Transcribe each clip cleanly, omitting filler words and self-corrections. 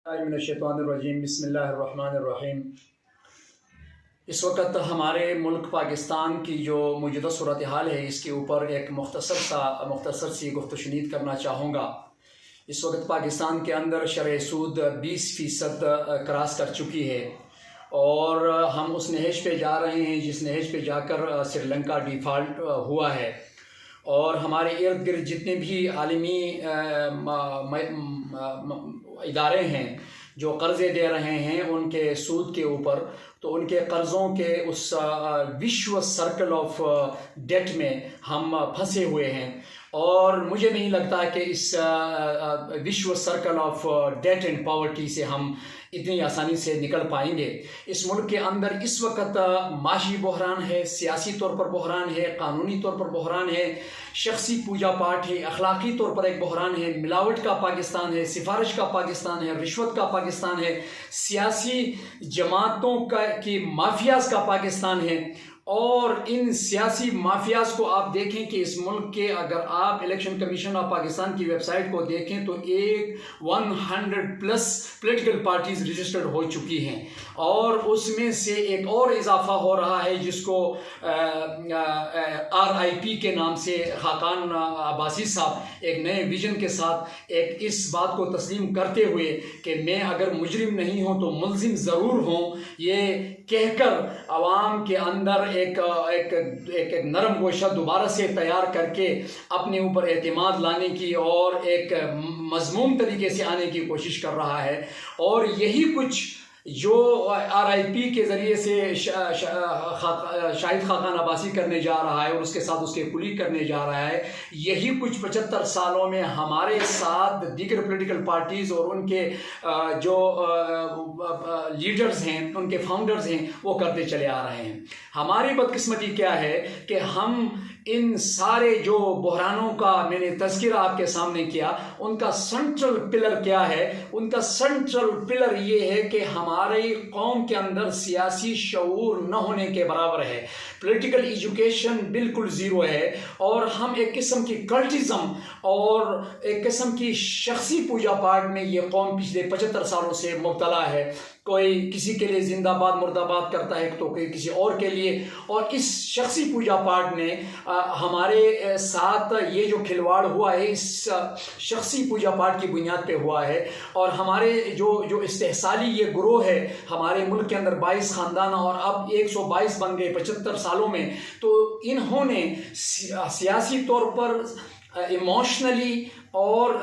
मिनश्शैतानिर्रजीम बिस्मिल्लाहिर्रहमानिर्रहीम। इस वक्त हमारे मुल्क पाकिस्तान की जो मौजूदा सूरत हाल है, इसके ऊपर एक मुख्तसर सी गुफ्तशनीद करना चाहूँगा। इस वक्त पाकिस्तान के अंदर शरह सूद 20% क्रॉस कर चुकी है और हम उस नहज पे जा रहे हैं जिस नहज पे जाकर श्रीलंका डिफ़ॉल्ट हुआ है। और हमारे इर्द गिर्द जितने भी आलमी इदारे हैं जो कर्ज़े दे रहे हैं उनके सूद के ऊपर, तो उनके कर्ज़ों के उस विश्व सर्कल ऑफ डेट में हम फंसे हुए हैं और मुझे नहीं लगता कि इस vicious circle of debt and poverty से हम इतनी आसानी से निकल पाएंगे। इस मुल्क के अंदर इस वक्त माशी बहरान है, सियासी तौर पर बहरान है, कानूनी तौर पर बहरान है, शख्सी पूजा पाठ है, अखलाकी तौर पर एक बहरान है, मिलावट का पाकिस्तान है, सिफारिश का पाकिस्तान है, रिश्वत का पाकिस्तान है, सियासी जमातों की माफियाज का पाकिस्तान है। और इन सियासी माफियाज को आप देखें कि इस मुल्क के, अगर आप इलेक्शन कमीशन ऑफ पाकिस्तान की वेबसाइट को देखें तो 100+ पॉलिटिकल पार्टीज रजिस्टर्ड हो चुकी हैं और उसमें से एक और इजाफा हो रहा है जिसको RIP के नाम से खाकान अब्बासी साहब एक नए विजन के साथ एक इस बात को तस्लीम करते हुए कि मैं अगर मुजरिम नहीं हूँ तो मुलजिम ज़रूर हूँ, ये कहकर आवाम के अंदर एक नरम गोशा दोबारा से तैयार करके अपने ऊपर एतमाद लाने की और एक मज़मूम तरीके से आने की कोशिश कर रहा है। और यही कुछ जो RIP के ज़रिए से शाहिद खाकान अब्बासी करने जा रहा है और उसके साथ उसके कुली करने जा रहा है, यही कुछ 75 सालों में हमारे साथ दीगर पॉलिटिकल पार्टीज़ और उनके जो लीडर्स हैं, उनके फाउंडर्स हैं, वो करते चले आ रहे हैं। हमारी बदकिस्मती क्या है कि हम इन सारे जो बहरानों का मैंने तज़किरा आपके सामने किया, उनका सेंट्रल पिलर क्या है? उनका सेंट्रल पिलर ये है कि हमारी कौम के अंदर सियासी शऊर न होने के बराबर है, पॉलिटिकल एजुकेशन बिल्कुल ज़ीरो है और हम एक किस्म की कल्टिज़म और एक किस्म की शख्सी पूजा पाठ में ये कौम पिछले 75 सालों से मुब्तला है। कोई किसी के लिए जिंदाबाद मुर्दाबाद करता है तो कोई किसी और के लिए, और इस शख्सी पूजा पाठ ने हमारे साथ ये जो खिलवाड़ हुआ है इस शख्सी पूजा पाठ की बुनियाद पे हुआ है। और हमारे जो इस्तेहसाली ये ग्रोह है हमारे मुल्क के अंदर 22 ख़ानदान और अब 122 बन गए 75 सालों में, तो इन्होंने सियासी तौर पर, इमोशनली और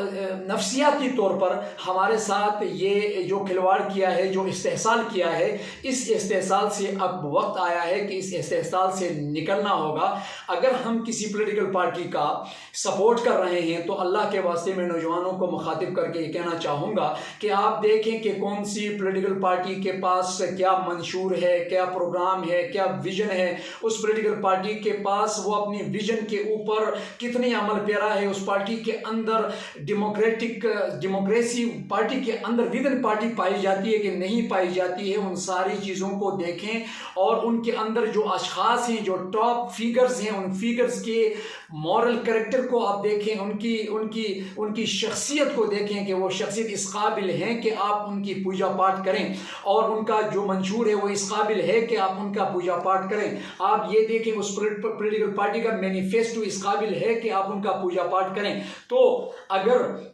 नफ्सियाती तौर पर हमारे साथ ये जो खिलवाड़ किया है, जो इस्तेहसाल किया है, इस इस्तेहसाल से अब वक्त आया है कि इस इस्तेहसाल से निकलना होगा। अगर हम किसी पॉलिटिकल पार्टी का सपोर्ट कर रहे हैं तो अल्लाह के वास्ते मैं नौजवानों को मुखातिब करके ये कहना चाहूँगा कि आप देखें कि कौन सी पॉलिटिकल पार्टी के पास क्या मंशूर है, क्या प्रोग्राम है, क्या विजन है। उस पॉलिटिकल पार्टी के पास वो अपनी विजन के ऊपर कितनी अमल पैरा है, उस पार्टी के अंदर डेमोक्रेसी पार्टी के अंदर विद इन पार्टी पाई जाती है कि नहीं पाई जाती है, उन सारी चीज़ों को देखें। और उनके अंदर जो अशखास हैं, जो टॉप फिगर्स हैं, उन फिगर्स के मॉरल कैरेक्टर को आप देखें, उनकी शख्सियत को देखें कि वो शख्सियत इस काबिल हैं कि आप उनकी पूजा पाठ करें और उनका जो मंशूर है वो इस काबिल है कि आप उनका पूजा पाठ करें। आप ये देखें उस पॉलिटिकल पार्टी का मैनिफेस्टो इस काबिल है कि आप उनका पूजा पाठ करें। तो अगर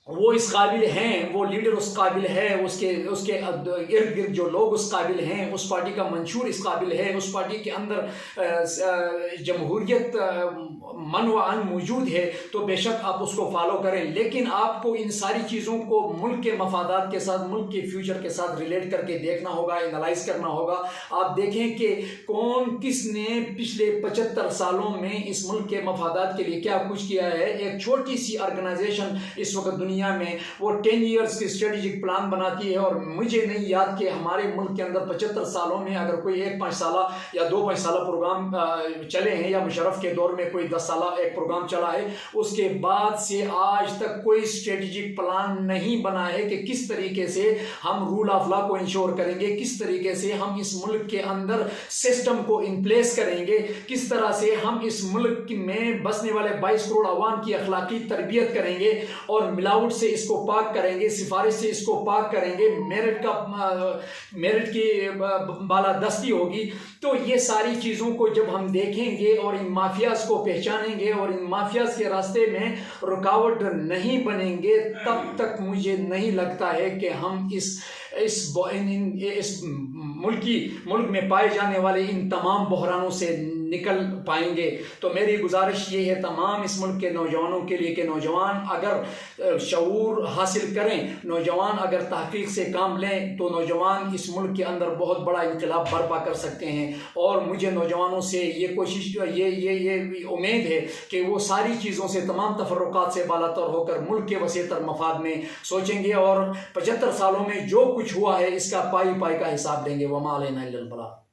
वो इस काबिल हैं, वो लीडर उस काबिल है, उसके इर्द गिर्द जो लोग उस काबिल हैं, उस पार्टी का मंशूर इस काबिल है, उस पार्टी के अंदर जमहूरियत मन व अन मौजूद है, तो बेशक आप उसको फॉलो करें। लेकिन आपको इन सारी चीज़ों को मुल्क के मफादात के साथ, मुल्क के फ्यूचर के साथ रिलेट करके देखना होगा, एनालाइज करना होगा। आप देखें कि कौन किसने पिछले 75 सालों में इस मुल्क के मफादात के लिए क्या कुछ किया है। एक छोटी सी ऑर्गेनाइजेशन इस वक्त दुनिया में वो 10 ईयर्स की स्ट्रेटेजिक प्लान बनाती है और मुझे नहीं याद कि हमारे मुल्क के अंदर 75 सालों में अगर कोई 1 5 साला या 2 5 साला प्रोग्राम चले हैं, या मुशर्रफ के दौर में कोई 10 साला एक प्रोग्राम चला है, उसके बाद से आज तक कोई स्ट्रेटेजिक प्लान नहीं बना है कि किस तरीके से हम रूल ऑफ लॉ को इंश्योर करेंगे, किस तरीके से हम इस मुल्क के अंदर सिस्टम को इन प्लेस करेंगे, किस तरह से हम इस मुल्क में बसने वाले 22 करोड़ अवाम की अखलाकी तरबियत करेंगे और मिलावट मिलावट से इसको पाक करेंगे, सिफारिश से इसको पाक करेंगे, मेरिट की बालादस्ती होगी। तो ये सारी चीज़ों को जब हम देखेंगे और इन माफियाज को पहचानेंगे और इन माफियाज के रास्ते में रुकावट नहीं बनेंगे, तब तक मुझे नहीं लगता है कि हम इस मुल्क में पाए जाने वाले इन तमाम बहरानों से निकल पाएंगे। तो मेरी गुजारिश ये है तमाम इस मुल्क के नौजवानों के लिए कि नौजवान अगर शऊर हासिल करें, नौजवान अगर तहकीक से काम लें, तो नौजवान इस मुल्क के अंदर बहुत बड़ा इनकलाब बर्पा कर सकते हैं। और मुझे नौजवानों से ये कोशिश ये उम्मीद है कि वो सारी चीज़ों से, तमाम तफर्रुकात से बालातर होकर मुल्क के वसीतर मफाद में सोचेंगे और 75 सालों में जो कुछ हुआ है इसका पाई का हिसाब देंगे। वमा अलैना इल्लल बलाग।